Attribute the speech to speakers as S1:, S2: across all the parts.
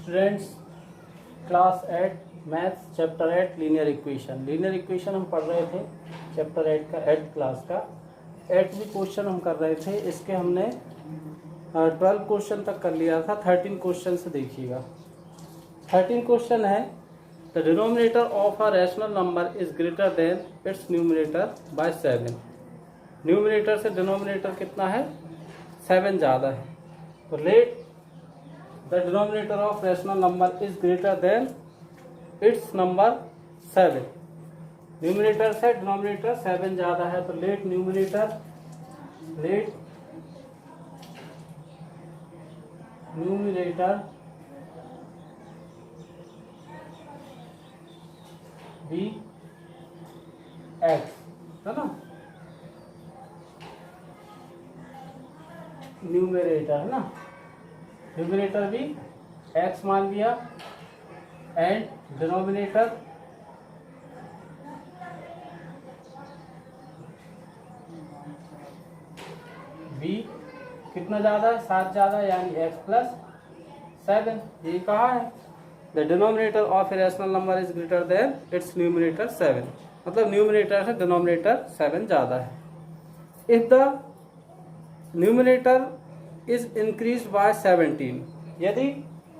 S1: Students, class 8 maths chapter 8 linear equation हम पढ़ रहे थे। चैप्टर 8 का 8 क्लास का 8वीं क्वेश्चन हम कर रहे थे। इसके हमने 12 क्वेश्चन तक कर लिया था। 13 क्वेश्चन से देखिएगा। 13 क्वेश्चन है, the denominator of a rational number is greater than it's numerator bye 7। Numerator से डिनोमिनेटर कितना है? 7 ज़्यादा है। तो let the denominator of rational number is greater than it's number 7। Numerator से डिनोमिनेटर 7 ज़्यादा है, तो लेट न्यूमरेटर बी एक्स, है ना। न्यूमरेटर है ना, न्यूमरेटर भी एक्स मान लिया एंड डिनोमिनेटर बी कितना ज़्यादा है? 7 ज़्यादा, यानी एक्स प्लस 7। ये कहा है the denominator of a rational number is greater than it's numerator 7, मतलब न्यूमरेटर से डिनोमिनेटर 7 ज़्यादा है। If the numerator is increase by 17, यदि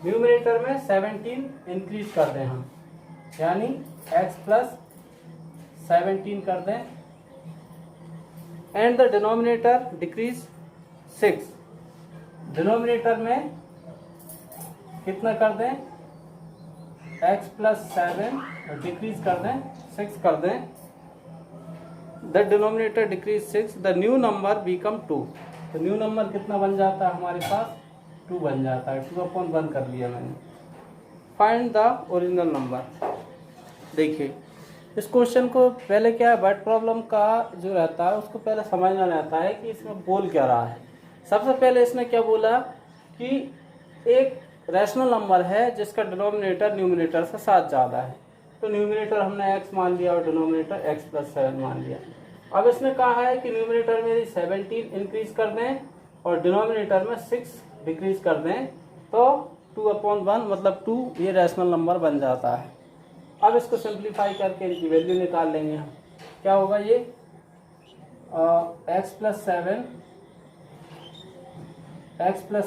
S1: न्यूमरेटर में 17 इंक्रीज कर दें हम, यानी x प्लस 17 कर दें, and the denominator decrease 6, denominator में कितना कर दें? x प्लस 7 डिक्रीज कर दें 6 कर दें, the denominator decrease 6, the new number become 2। तो न्यू नंबर कितना बन जाता है हमारे पास? 2 बन जाता है। 2/1 कर लिया मैंने। Find the original number. देखिए इस क्वेश्चन को पहले क्या है, वर्ड प्रॉब्लम का जो रहता है उसको पहले समझना रहता है कि इसमें बोल क्या रहा है। सबसे पहले इसने क्या बोला कि एक रैशनल नंबर है जिसका डिनोमिनेटर न्यूमरेटर से 7 ज़्यादा है, तो न्यूमरेटर हमने x मान लिया और डिनोमिनेटर x प्लस 7 मान लिया। अब इसने कहा है कि न्यूमरेटर में यदि 17 इंक्रीज कर दें और डिनोमिनेटर में 6 डिक्रीज कर दें तो 2/1 मतलब 2 ये रैशनल नंबर बन जाता है। अब इसको सिंप्लीफाई करके इनकी वैल्यू निकाल लेंगे हम। क्या होगा ये? x प्लस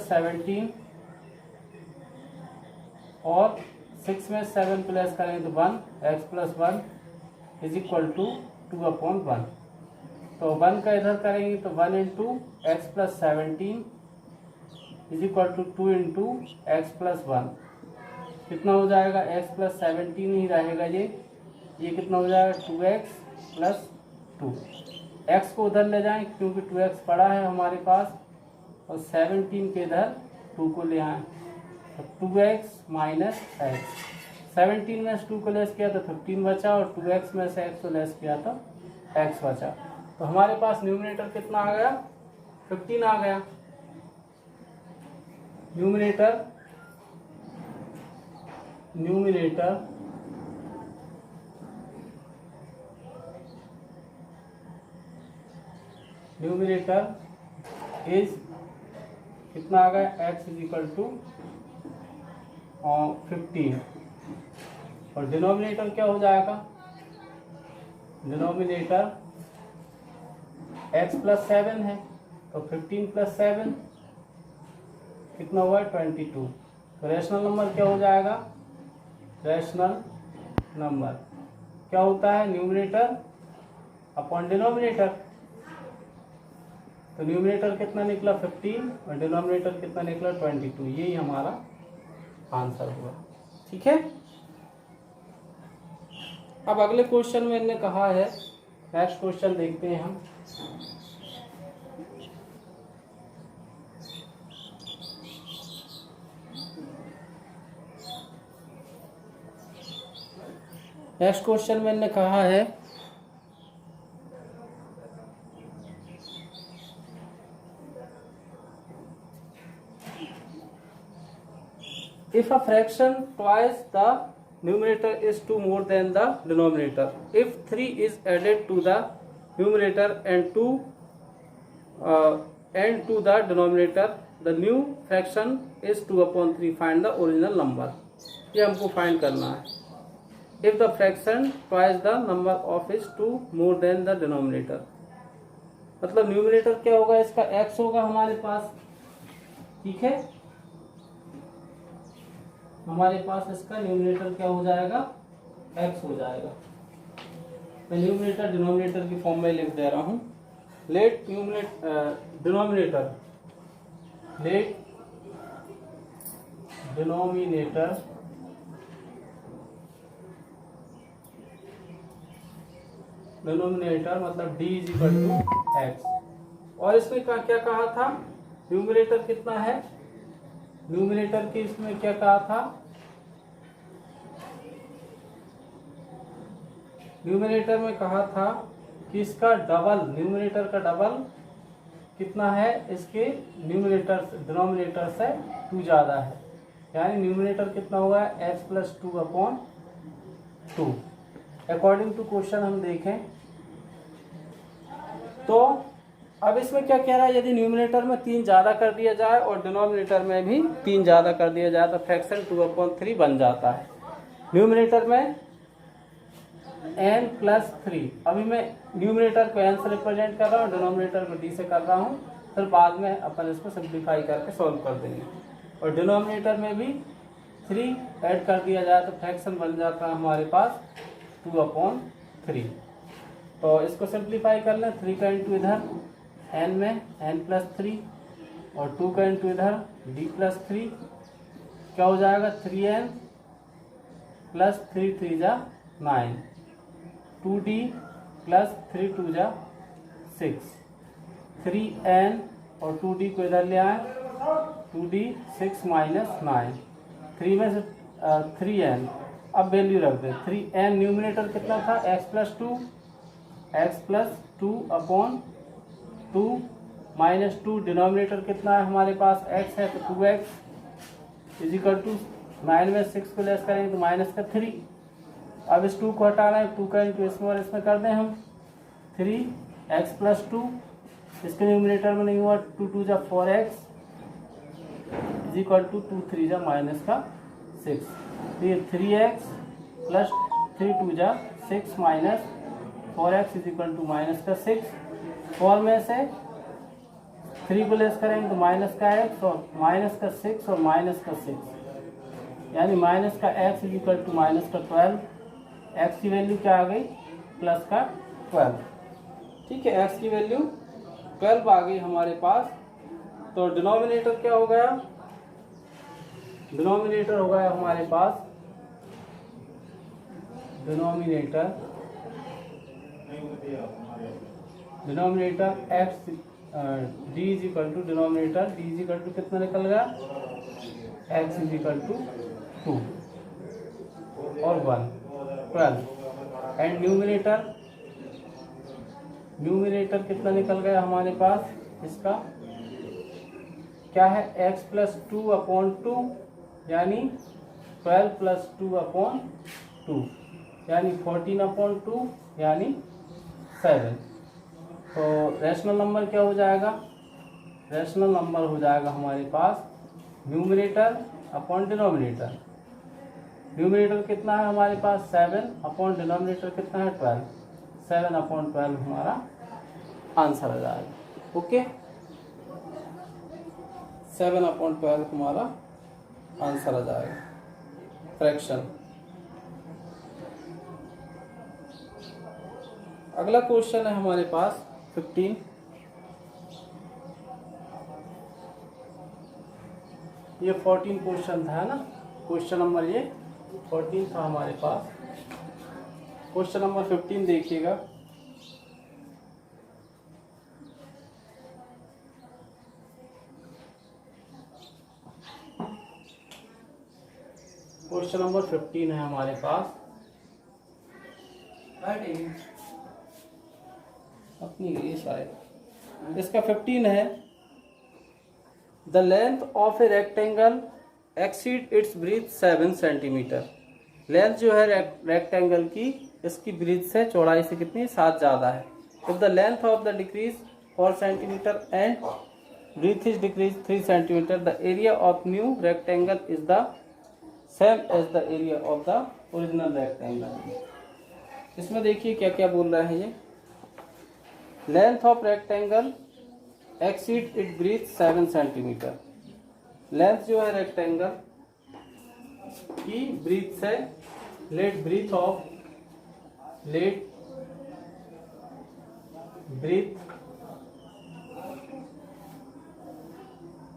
S1: 17 और 6 में 7 प्लस करेंगे तो 1, x plus 1 is equal to 2/1। तो 1 का इधर करेंगे तो 1 into x plus 17 is equal to 2 into x plus 1। कितना हो जाएगा? x प्लस 17 ही रहेगा ये कितना हो जाएगा? 2x plus 2। x को उधर ले जाएं क्योंकि 2x पड़ा है हमारे पास, और 17 के इधर 2 को ले आए तो 2x माइनस एक्स। 17 में से 2 को लेस किया तो 15 बचा, और 2x में से x को लेस किया तो x बचा। तो हमारे पास न्यूमरेटर कितना आ गया? 15 आ गया। न्यूमरेटर इज कितना आ गया? x इज इक्वल टू 15, और डिनोमिनेटर क्या हो जाएगा? डिनोमिनेटर x प्लस 7 है, तो 15 प्लस 7 कितना हुआ? 22। तो रैशनल नंबर क्या हो जाएगा? रैशनल नंबर क्या होता है? Numerator upon denominator. तो न्यूमरेटर कितना निकला? 15, और डिनोमिनेटर कितना निकला? 22। यही हमारा आंसर हुआ। ठीक है। अब अगले क्वेश्चन में इन्होंने कहा है, नेक्स्ट क्वेश्चन देखते हैं हम। नेक्स्ट क्वेश्चन में इन्होंने कहा है if a fraction twice the numerator is 2 more than the denominator, if 3 is added to the numerator and 2 and to the denominator the new fraction is 2/3. find the original number. ये हमको find करना है. if the fraction twice the number of is 2 more than the denominator. मतलब numerator क्या होगा इसका, x होगा हमारे पास. ठीक है, हमारे पास इसका न्यूमरेटर क्या हो जाएगा, x हो जाएगा. मैं न्यूमरेटर डिनोमिनेटर की फॉर्म में लिख दे रहा हूं. लेट डिनोमिनेटर मतलब d is equal to x. और इसमें क्या कहा था, न्यूमरेटर कितना है, न्यूमरेटर की इसमें क्या कहा था, न्यूमरेटर में कहा था कि इसका डबल, न्यूमरेटर का डबल कितना है, इसके न्यूमरेटर डिनोमिनेटर से 2 ज़्यादा है. यानी न्यूमरेटर कितना होगा, x plus 2/2. According to question हम देखें तो अब इसमें क्या कह रहा है, यदि न्यूमरेटर में 3 ज़्यादा कर दिया जाए और डिनोमिनेटर में भी 3 ज़्यादा कर दिया जाए तो फ्रैक्शन 2/3 बन जाता है. न्यूमरेटर में n+3. अभी मैं न्यूमरेटर को n से रिप्रेजेंट कर रहा हूँ, डिनोमिनेटर को d से कर रहा हूँ, फिर बाद में अपन इसको सिंप्लीफाई करके सॉल्व कर देंगे. और डिनोमिनेटर में भी 3 ऐड कर दिया जाए तो फ्रैक्शन बन जाता है हमारे पास 2/3. तो इसको सिंप्लीफाई कर लें. 3 का इंटू इधर n में n+3 और 2 का इंटू इधर d+3 क्या हो जाएगा, 3n प्लस 3 3 जा 9, 2d प्लस 3 2 जा 6, 3n और 2d को इधर ले आए, 2d 6 माइनस 9, 3 में से 3n. अब वैल्यू रख दें. 3n न्यूमिनेटर कितना था, x प्लस 2/2 माइनस 2. डिनोमिनेटर कितना है हमारे पास, x है तो 2x इज इक्वल टू 9 में 6 को लेस करेंगे तो माइनस का 3. अब इस 2 को हटाना है, 2 का इंटू इसमें कर दें हम 3x प्लस 2. इसके न्यूमिनेटर में नहीं हुआ, 2 2 जा 4x इज इक्वल टू 2 3 जा माइनस का 6. तो ये 3x प्लस 3 2 जा 6 minus 4x is equal to minus का 6. 4 में से 3 को लेस करेंगे तो माइनस का x और माइनस का 6 और माइनस का 6, यानी माइनस का x is equal to minus का 12. x की वैल्यू क्या आ गई, प्लस का 12. ठीक है, x की वैल्यू 12 आ गई हमारे पास. तो डिनोमिनेटर क्या हो गया, डिनोमिनेटर हो गया हमारे पास, denominator x d is equal to denominator d is equal to कितना निकल गया, x इज इक्वल टू 2 और 1 12. एंड न्यूमिनेटर कितना निकल गया हमारे पास, इसका क्या है, x प्लस 2/2 यानी 12 प्लस 2/2 यानी 14/2 यानी 7. तो रैशनल नंबर क्या हो जाएगा, रैशनल नंबर हो जाएगा हमारे पास न्यूमरेटर अपॉन डिनोमिनेटर. न्यूमरेटर कितना है हमारे पास 7 अपॉन डिनोमिनेटर कितना है 12. 7/12 हमारा आंसर आ जाएगा. ओके, 7/12 हमारा आंसर आ जाएगा फ्रैक्शन. अगला क्वेश्चन है हमारे पास 15. ये 14 क्वेश्चन था ना, क्वेश्चन नंबर ये 14 था हमारे पास. क्वेश्चन नंबर 15 देखिएगा. क्वेश्चन नंबर 15 है हमारे पास, अपनी गई शायद. इसका 15 है, the length of a rectangle exceed its breadth 7 centimetre. Length जो है रेक्टेंगल की, इसकी ब्रीथ से चौड़ाई से कितनी 7 ज़्यादा है. If the length of the decrease 4 centimetre and breadth is decrease 3 centimetre, the area of new rectangle is the same as the area of the original rectangle. इसमें देखिए क्या क्या बोल रहा है ये। Length of rectangle exceed it breadth 7 centimetre. Length जो है रेक्टेंगल की ब्रीथ से लेट ब्रीथ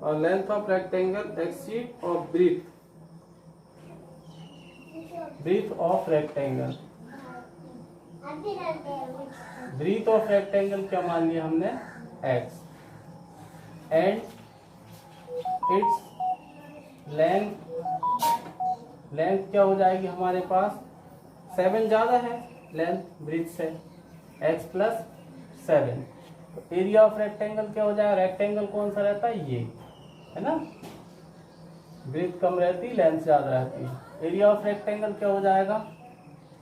S1: और लेंथ ऑफ रेक्टेंगल एक्सीड और breadth of rectangle. Breadth of rectangle क्या मान लिया हमने, x, एंड इट्स लेंथ क्या हो जाएगी हमारे पास, 7 ज्यादा है लेंथ ब्रीथ से, x प्लस 7। तो एरिया ऑफ रेक्टेंगल क्या हो जाएगा, रेक्टेंगल कौन सा रहता है, ये है ना, ब्रीथ कम रहती लेंथ ज्यादा रहती है। एरिया ऑफ रेक्टेंगल क्या हो जाएगा,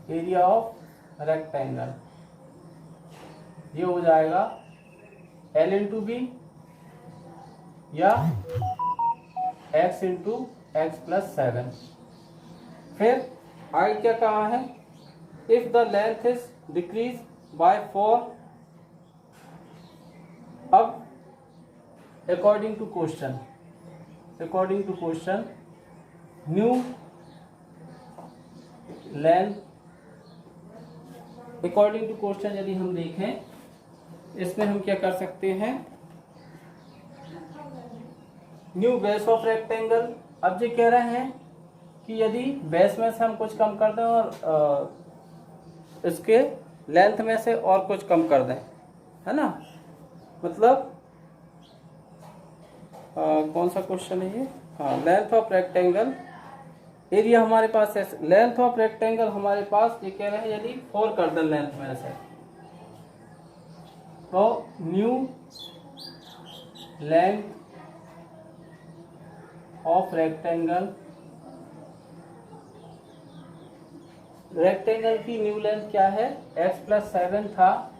S1: एरिया ऑफ रेक्टेंगल ये हो जाएगा L इंटू बी या x इंटू एक्स प्लस 7। फिर आगे क्या कहा है, if the length is decrease by 4, अब according to question new length, according to question यदि हम देखें इसमें हम क्या कर सकते हैं, न्यू बेस ऑफ रेक्टेंगल। अब ये कह रहे हैं कि यदि बेस में से हम कुछ कम कर दें और इसके लेंथ में से और कुछ कम कर दें, है ना, मतलब कौन सा क्वेश्चन है ये, हाँ, लेंथ ऑफ रेक्टेंगल, एरिया हमारे पास है, लेंथ ऑफ रेक्टेंगल हमारे पास ये कह रहे हैं यदि 4 कर दें लेंथ में से, तो न्यू लेंथ ऑफ रेक्टेंगल की न्यू लेंथ क्या है, x प्लस 7 था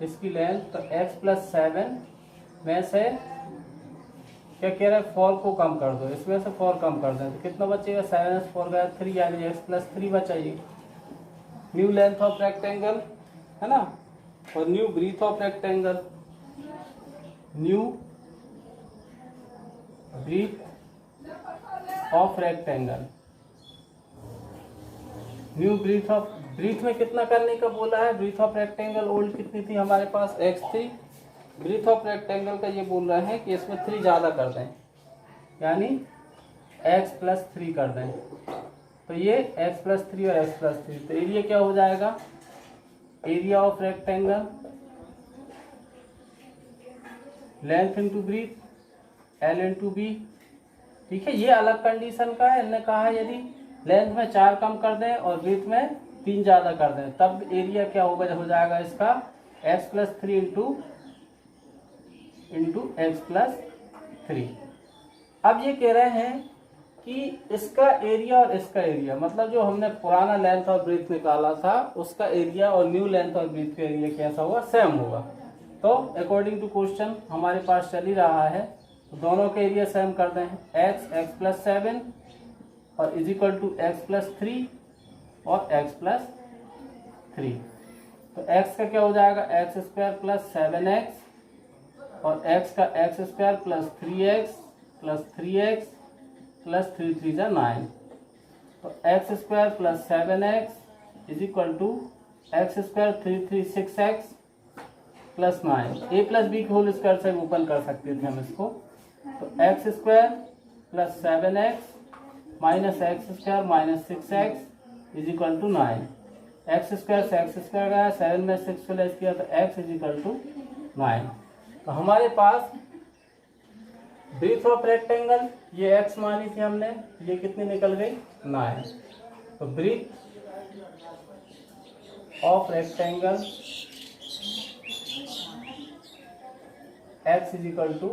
S1: इसकी लेंथ, तो x प्लस 7 में से क्या कह रहा है, 4 को कम कर दो, इसमें से 4 कम कर दें तो कितना बचेगा, 7 4 गया 3, यानी x प्लस 3 बचाइए। न्यू लेंथ ऑफ रेक्टेंगल है ना, और new breadth of rectangle, new breadth of rectangle, new breadth में कितना करने का बोला है, ब्रीथ ऑफ रेक्टेंगल ओल्ड कितनी थी हमारे पास, x3, ब्रीथ ऑफ रेक्टेंगल का ये बोल रहे हैं कि इसमें 3 ज्यादा कर दें, यानी x प्लस 3 कर दें, तो ये x प्लस 3 और x प्लस 3, तो एरिया क्या हो जाएगा, area of rectangle length into breadth L into B. ठीक है, ये अलग कंडीशन का है, इन्होंने कहा है यदि लेंथ में 4 कम कर दें और ब्रीथ में 3 ज्यादा कर दें तब एरिया क्या होगा, हो जाएगा इसका x plus 3 into x plus 3। अब ये कह रहे हैं कि इसका एरिया और इसका एरिया, मतलब जो हमने पुराना लेंथ और ब्रीथ निकाला था उसका एरिया और न्यू लेंथ और ब्रीथ का एरिया कैसा होगा, सेम होगा। तो अकॉर्डिंग टू क्वेश्चन हमारे पास चल ही रहा है, तो दोनों के एरिया सेम कर दें, एक्स प्लस 7 और is equal to x plus 3 और एक्स प्लस 3। तो x का क्या हो जाएगा, एक्स स्क्वायर प्लस 7x और x का x square plus 3x plus 3 3 जा 9, तो x square plus 7x is equal to x square 3 3 6x plus 9, a plus B के होल स्क्वायर से ओपन कर सकते थे हम इसको, तो x square plus 7x minus x square minus 6x is equal to 9, x square से x square गया, 7 में 6 को लेस किया तो x इज इक्वल टू 9। तो हमारे पास ब्रीथ ऑफ रेक्टेंगल ये x मानी थी हमने, ये कितनी निकल गई 9। तो breadth of rectangle x is equal to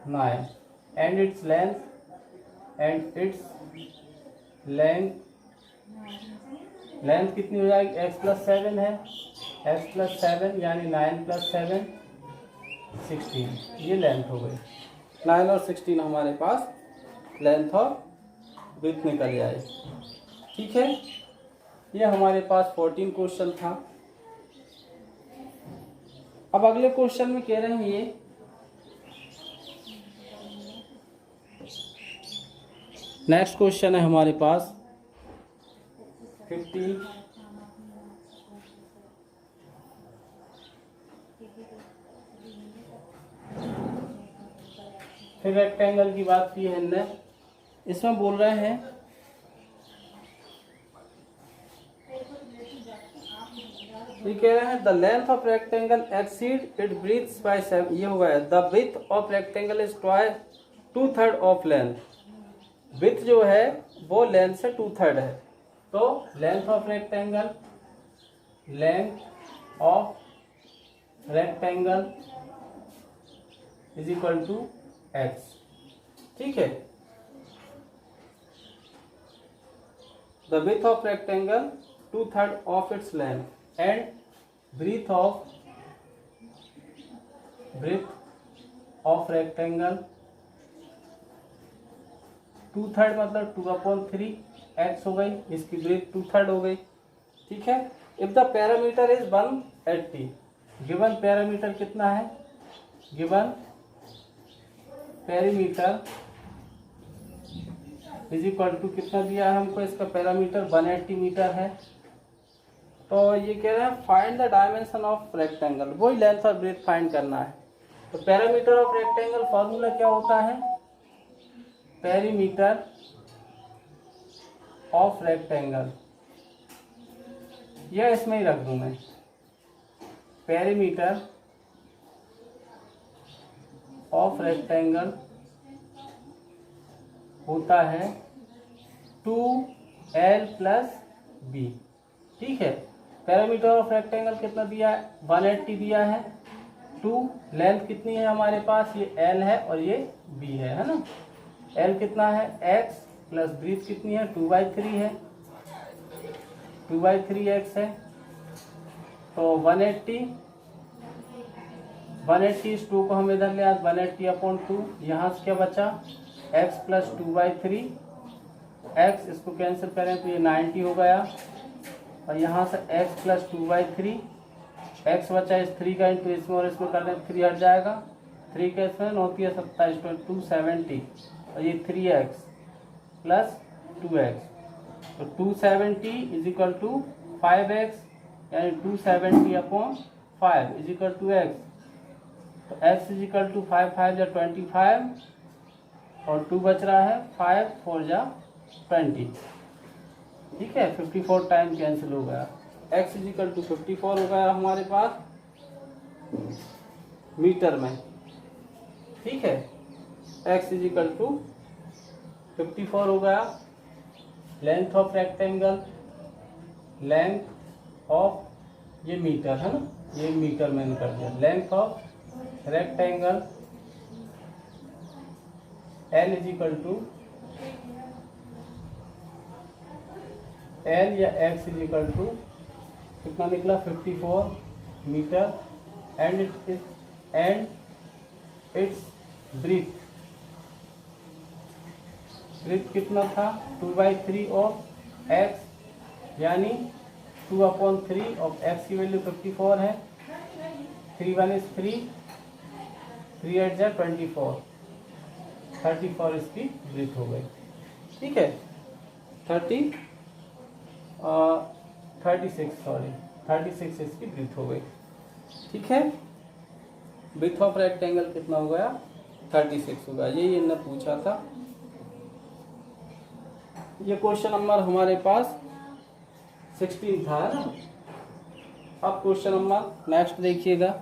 S1: 9 and its length कितनी हो जाएगी, x प्लस 7 है, x प्लस 7 यानी 9 प्लस 7 16, ये लेंथ हो गई। 9 और 16 हमारे पास लेंथ और विड्थ निकल जाए। ठीक है, ये हमारे पास 14 क्वेश्चन था। अब अगले क्वेश्चन में कह रहे हैं ये नेक्स्ट क्वेश्चन है हमारे पास 15। फिर रेक्टेंगल की बात की है हमने, इसमें बोल रहे हैं ये कह रहे हैं the length of rectangle exceed it breadths by 7। ये हो गया the width of rectangle is twice 2/3 of length. Width जो है वो लेंथ से 2/3 है, तो length of rectangle is equal to x. ठीक है, the width of rectangle 2/3 of its length and breadth of rectangle 2/3 मतलब 2/3 एक्स हो गई, इसकी ब्रीथ 2/3 हो गई। ठीक है, if the parameter is 180, given parameter कितना है, given parameter is equal to कितना दिया है हमको, इसका पैरामीटर 180 मीटर है। तो ये कह रहे हैं find the dimension of rectangle, वही लेंथ और ब्रेथ फाइंड करना है। तो पैरामीटर ऑफ रेक्टेंगल फॉर्मूला क्या होता है, पैरीमीटर ऑफ रेक्टेंगल, यह इसमें ही रख दूं मैं, पैरीमीटर ऑफ रेक्टेंगल होता है 2l + b। ठीक है, पैरामीटर ऑफ रेक्टेंगल कितना दिया है, 180 दिया है। 2 लेंथ कितनी है हमारे पास, ये l है और ये b है ना। l कितना है x प्लस ब्रीथ कितनी है 2/3 है, 2/3 x है। तो 180 इस 2 को हम इधर ले आए, 180/2। यहाँ से क्या बचा x प्लस 2/3 x, इसको कैंसिल करें तो ये 90 हो गया। और यहाँ से x प्लस 2/3 x बचा, इस 3 का इंटू इसमें और इसमें कर दें 3 हट जाएगा, 3 का इसमें होती है 27, तो 270 और ये 3x प्लस 2x, तो 270 इज इक्वल टू 5x, यानी 270/5 इज इक्वल टू x। तो x इज इक्वल टू 5 5 जा 25 और 2 बच रहा है 5 4 जा 20। ठीक है, 54 टाइम कैंसिल हो गया, x इज इक्वल टू 54 हो गया हमारे पास मीटर में। ठीक है, x इज इक्वल टू 54 हो गया। Length of rectangle, length of, ये मीटर है ना, ये मीटर मैंने कर दिया, length of rectangle L is equal to L या x इज इक्वल टू कितना निकला 54 मीटर एंड इट्स ब्रीथ कितना था 2/3 ऑफ x, यानी 2/3 ऑफ x की वैल्यू 54 है। 3 1 इज 3, 3 8 जा 24, 34 इसकी ब्रीथ हो गई। ठीक है, 36 इसकी ब्रीथ हो गई। ठीक है, ब्रीथ ऑफ रेक्टेंगल कितना हो गया 36 होगा, यही इन्होंने पूछा था। ये क्वेश्चन नंबर हमारे पास 16 था ना। अब क्वेश्चन नंबर नेक्स्ट देखिएगा,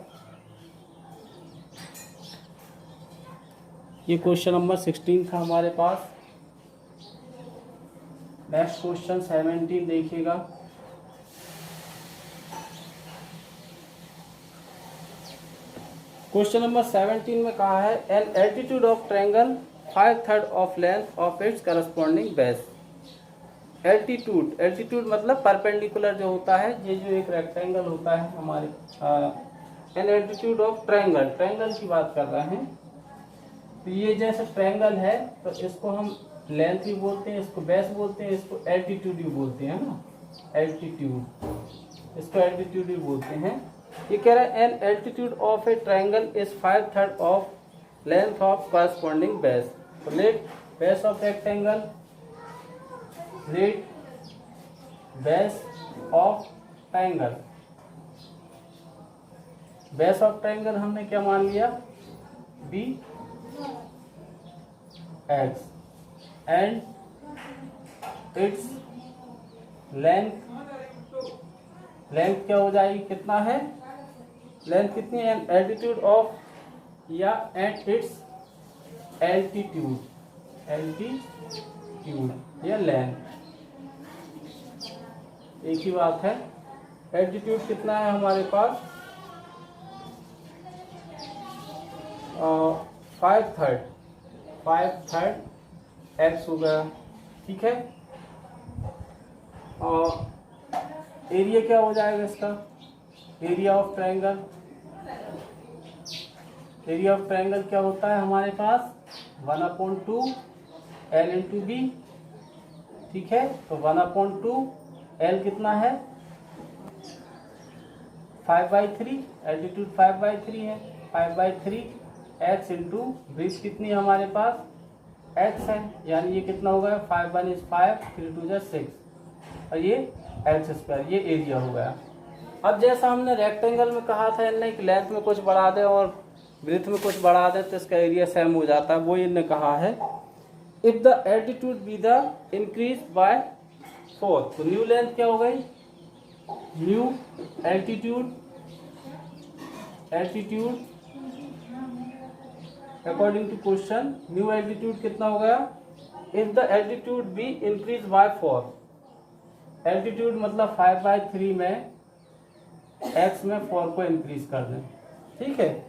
S1: ये क्वेश्चन नंबर 16 था हमारे पास। नेक्स्ट क्वेश्चन 17 देखिएगा। क्वेश्चन नंबर 17 में कहा है an altitude of triangle 5/3 of length of its corresponding base. Altitude मतलब परपेंडिकुलर जो होता है, ये जो एक रेक्टेंगल होता है हमारे, एन एल्टीट्यूड ऑफ ट्रायंगल की बात कर रहे हैं। तो ये जैसे ट्रायंगल है तो इसको हम लेंथ भी बोलते हैं, इसको बेस बोलते हैं, इसको एल्टीट्यूड भी बोलते हैं ना, एल्टीट्यूड, इसको एल्टीट्यूड भी बोलते हैं। ये कह रहा है an altitude of a triangle is 5/3 of length of corresponding base. तो let base of rectangle, let base of triangle, base of triangle हमने क्या मान लिया, be x and its length, length क्या हो जाएगी, कितना है, लेंथ कितनी है, एल्टीट्यूड ऑफ या एंड इट्स एल्टीट्यूड, एल्टीट्यूड या लेंथ एक ही बात है। एल्टीट्यूड कितना है हमारे पास, 5/3 एक्स हो गया, ठीक है। और एरिया क्या हो जाएगा इसका, area of triangle, area of triangle क्या होता है हमारे पास 1/2 L इंटू बी, ठीक है। तो 1/2 L कितना है 5/3, एल्टीट्यूड 5/3 है, 5/3 x इंटू ब्रिज कितनी है हमारे पास x है, यानी ये कितना हो गया 5 1 is 5, 3 2 is 6 और ये x², ये एरिया हो गया। अब जैसा हमने रेक्टेंगल में कहा था इनने कि लेंथ में कुछ बढ़ा दें और ब्रेथ में कुछ बढ़ा दें तो इसका एरिया सेम हो जाता है, वो इनने कहा है if the altitude be the increase by 4। तो न्यू लेंथ क्या हो गई, new altitude, altitude according to question new altitude कितना हो गया, if the altitude be increase by 4, altitude मतलब 5/3 में x में 4 को इंक्रीज कर दें, ठीक है।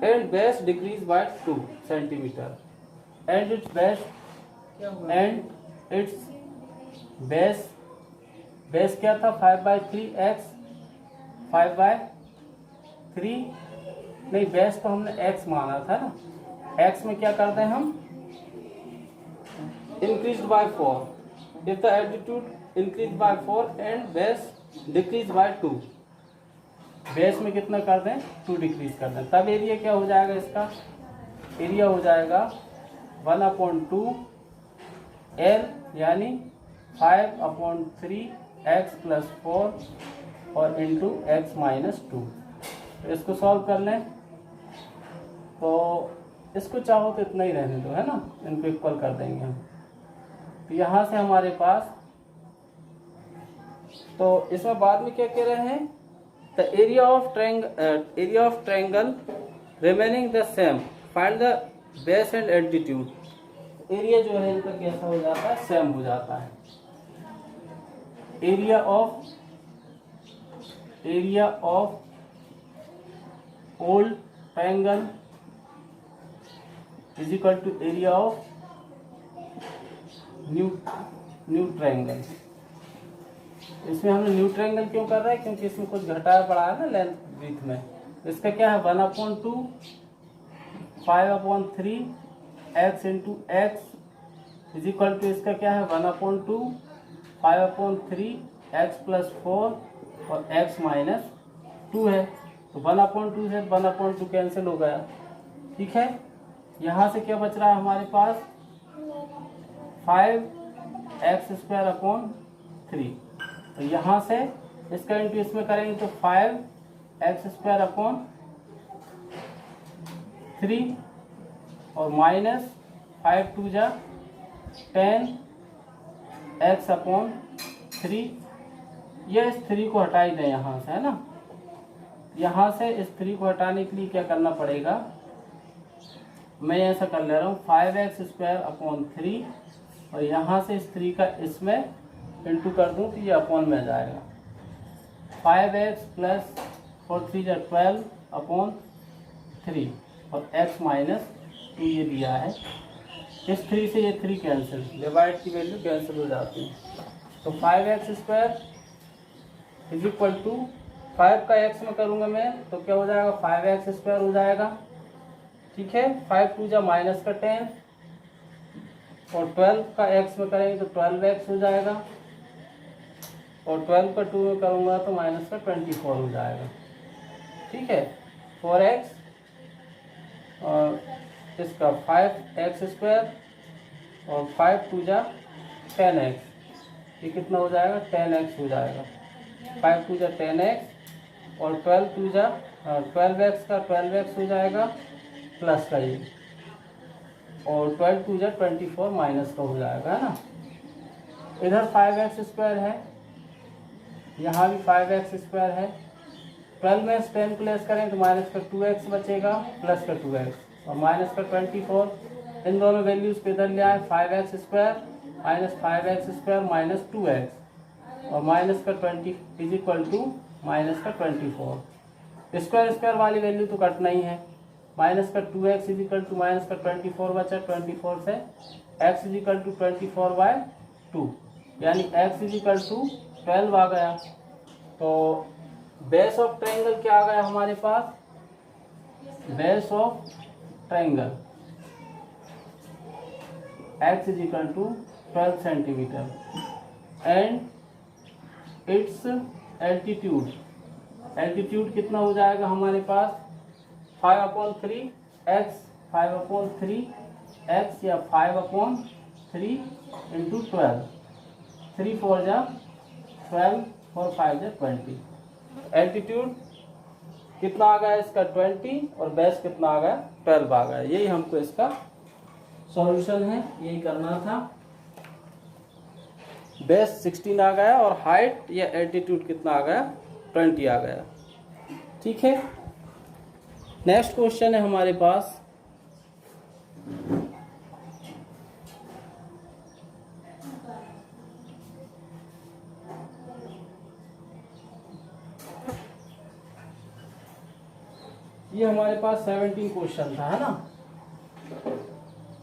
S1: And base decrease by 2 centimetre and it's base, and it's base, base क्या था 5/3 x, 5/3 नहीं, बेस तो हमने x माना था ना, x में क्या करते हैं हम increase by 4, if the altitude increase by 4 and base decrease by 2, base में कितना कर दें 2 डिक्रीज कर दें, तब एरिया क्या हो जाएगा इसका, एरिया हो जाएगा 1/2 L यानी 5/3 x + 4 और इंटू x - 2। इसको सॉल्व कर लें तो इसको चाहो तो इतना ही रहने दो, है ना, इनको इक्वल कर देंगे हम। तो यहाँ से हमारे पास, तो इसमें बाद में क्या कह रहे हैं, the area of triangle remaining the same, find the base and altitude. Area जो है इनका कैसा हो जाता है, सेम हो जाता है। Area of old triangle is equal to area of new triangle. इसमें हमने न्यू ट्रायंगल क्यों कर रहे हैं, क्योंकि इसमें कुछ घटाया पड़ा है ना लेंथ ब्रीथ में। इसका क्या है 1/2 5/3 x into x is equal to, इसका क्या है 1/2 5/3 x + 4 और x - 2 है। तो 1/2 से 1/2 कैंसिल हो गया, ठीक है। यहाँ से क्या बच रहा है हमारे पास 5x² 3। तो यहाँ से इसका इंटू इसमें करेंगे तो 5x² 3 और माइनस 5 2 जा 10x/3। ये इस 3 को हटा ही दें यहाँ से, है ना। यहाँ से इस 3 को हटाने के लिए क्या करना पड़ेगा, मैं ऐसा कर ले रहा हूँ 5x² 3 और यहाँ से इस 3 का इसमें इंटू कर दूँ तो ये अपॉन में आ जाएगा। 5x + 4 3 = 12/3 और x - 2 ये दिया है। इस 3 से ये 3 कैंसिल, डिवाइड की वैल्यू कैंसिल हो जाती है। तो 5x² = 5 का x में करूँगा मैं तो क्या हो जाएगा 5x² हो जाएगा ठीक है। 5 टू जा माइनस का 10 और 12 का x में करेंगे तो 12x हो जाएगा और 12 का 2 में करूँगा तो माइनस का 24 हो जाएगा। ठीक है। 4x और इसका 5x² और 5 टू जा 10x, ये कितना हो जाएगा 10x हो जाएगा। 5 टू जा 10x और 12x का 12x हो जाएगा प्लस का ये, और 12 टू जा 24 माइनस का हो जाएगा, है ना। इधर 5x² है, यहाँ भी 5x² है। 12 में 10 प्लस करें तो माइनस का 2x बचेगा प्लस का 2x और माइनस का 24। इन दोनों वैल्यूज को इधर ले आए, 5x² minus 5x² minus 2x और माइनस का 20 इज इक्वल टू माइनस का 24। स्क्वायर वाली वैल्यू तो कटना ही है। माइनस का 2x is equal to minus का 24 बचा, 24 से x इज इक्वल टू 24/2 यानी x इज इक्वल टू 12 आ गया। तो बेस ऑफ ट्रायंगल क्या आ गया हमारे पास, base of triangle x is equal to 12 centimetre and its altitude, altitude कितना हो जाएगा हमारे पास 5/3x, 5/3x या 5/3 इंटू 12, 3 4 जा 12 और 5 जा 20। एल्टीट्यूड कितना आ गया इसका 20 और बेस कितना आ गया 12 आ गया। यही हमको इसका सॉल्यूशन है, यही करना था। बेस 16 आ गया और हाइट या एल्टीट्यूड कितना आ गया 20 आ गया। ठीक है। नेक्स्ट क्वेश्चन है हमारे पास, ये हमारे पास 17 क्वेश्चन था, है ना।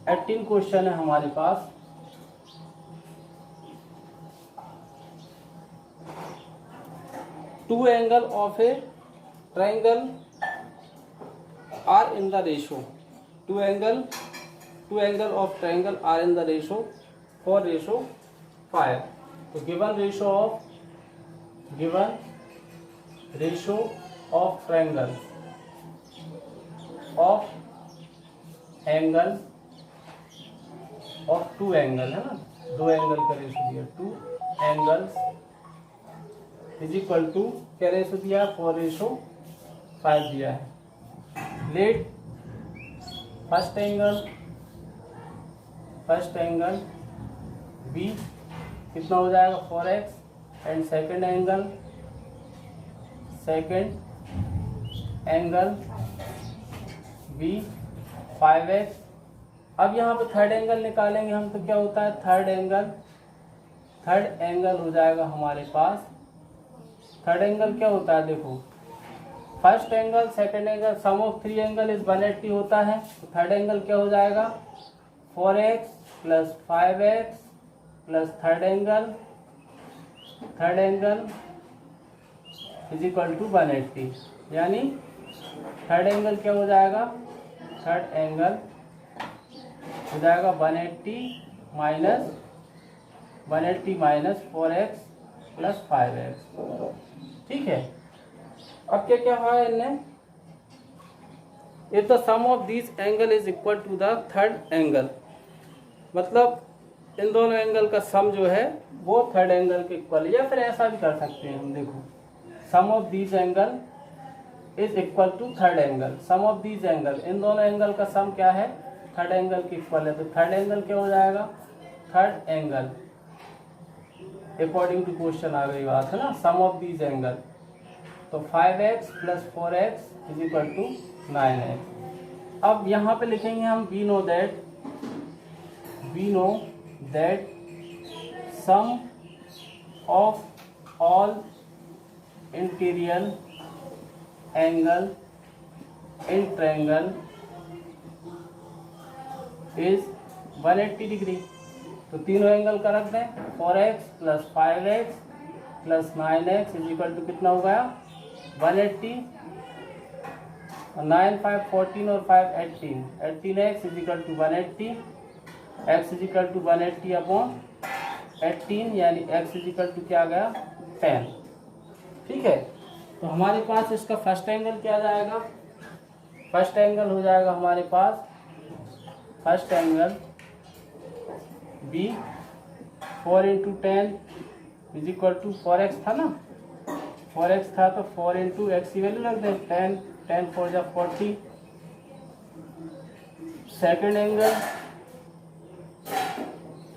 S1: 18 क्वेश्चन है हमारे पास। Two angle of a triangle are in the ratio, two angle of triangle are in the ratio for ratio 5। तो given ratio of triangle of angle of two angle, है ना, दो एंगल का रेशो दिया, two angles is equal to क्या ratio दिया 4:5 दिया है। लेट फर्स्ट एंगल बी कितना हो जाएगा 4x and second angle B 5x। अब यहाँ पे थर्ड एंगल निकालेंगे हम, तो क्या होता है थर्ड एंगल हो जाएगा हमारे पास। थर्ड एंगल क्या होता है देखो, first angle second angle sum of 3 angle is 180 होता है। तो थर्ड एंगल क्या हो जाएगा 4x plus 5x plus third angle is equal to 180, यानी थर्ड एंगल क्या हो जाएगा, थर्ड एंगल हो जाएगा 180 माइनस 4x प्लस 5x। ठीक है। अब क्या क्या हुआ इनने, if the sum of this angle is equal to the third angle, मतलब इन दोनों एंगल का सम जो है वो थर्ड एंगल के इक्वल, या फिर ऐसा भी कर सकते हैं हम, देखो sum of this angle is equal to third angle, sum of this angle, इन दोनों एंगल का सम क्या है थर्ड एंगल के इक्वल है। तो थर्ड एंगल क्या हो जाएगा, third angle according to question आ गई बात, है ना, सम ऑफ दिस एंगल, तो 5x plus 4x is equal to 9x। अब यहाँ पे लिखेंगे हम we know that sum of all interior angle in triangle is 180 degree. तो तीनों एंगल का रख दें, 4x plus 5x plus 9x is equal to कितना हो गया 180 9 5 14 और 5 18, 18x is equal to 180, x is equal to 180 upon 18, यानी x इज इक्वल टू क्या आ गया 10। ठीक है, तो हमारे पास इसका फर्स्ट एंगल क्या जाएगा, फर्स्ट एंगल हो जाएगा हमारे पास, first angle be 4 into 10 is equal to 4x था ना, 4x था तो 4 इंटू एक्स की वैल्यू रख दें 10, 10 4 जा 40। सेकेंड एंगल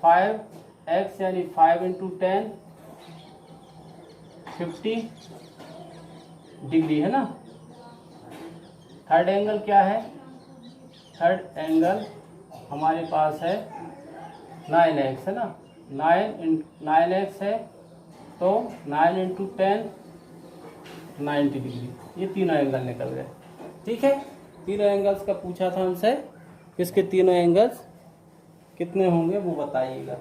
S1: 5x यानी 5 इंटू 10 50 डिग्री है ना। थर्ड एंगल क्या है, थर्ड एंगल हमारे पास है 9x है ना, 9x है तो 9 इंटू 10 90 डिग्री, ये तीनों एंगल निकल गए। ठीक है, तीनों एंगल्स का पूछा था हमसे, इसके तीनों एंगल्स कितने होंगे वो बताइएगा।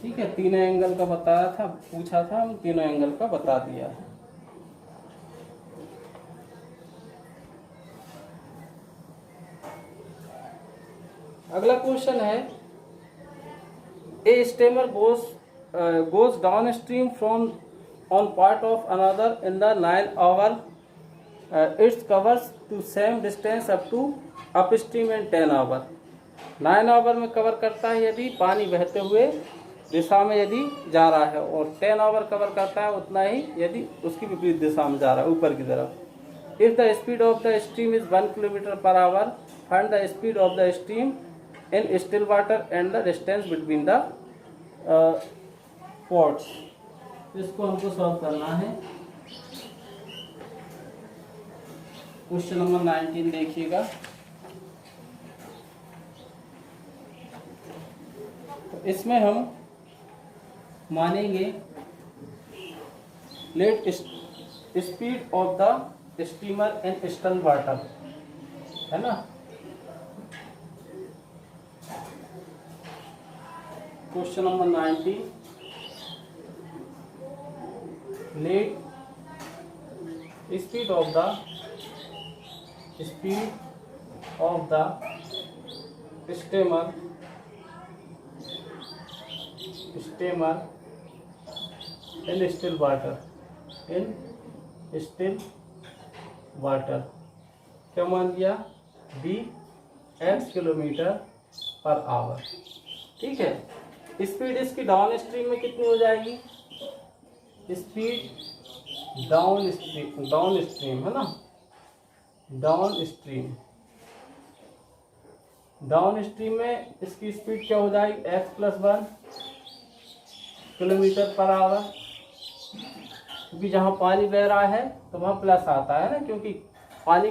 S1: ठीक है, तीनों एंगल का बताया था, पूछा था, हम तीनों एंगल का बता दिया है। अगला क्वेश्चन है, ए stammer goes downstream from on part of another in the 9 hour, it covers to same distance up to upstream in 10 hour। 9 our में कवर करता है यदि पानी बहते हुए दिशा में यदि जा रहा है, और 10 आवर कवर करता है उतना ही यदि उसकी विपरीत दिशा में जा रहा है, ऊपर की तरफ। If the speed of the stream is 1 kilometre per our, find the speed of the stream in still water and the distance between the ports. इसको हमको सॉल्व करना है। क्वेश्चन नंबर 19 देखिएगा। तो इसमें हम मानेंगे let speed of the steamer in still water, है ना। Question number 19, let speed of the steamer in still water, क्या मान दिया, be x kilometre per hour. ठीक है, स्पीड इसकी डाउन स्ट्रीम में कितनी हो जाएगी, स्पीड डाउन स्ट्रीम है ना, डाउन स्ट्रीम में इसकी स्पीड क्या हो जाएगी, x plus 1 kilometre per our, क्योंकि जहाँ पानी बह रहा है तो वहाँ प्लस आता है ना, क्योंकि पानी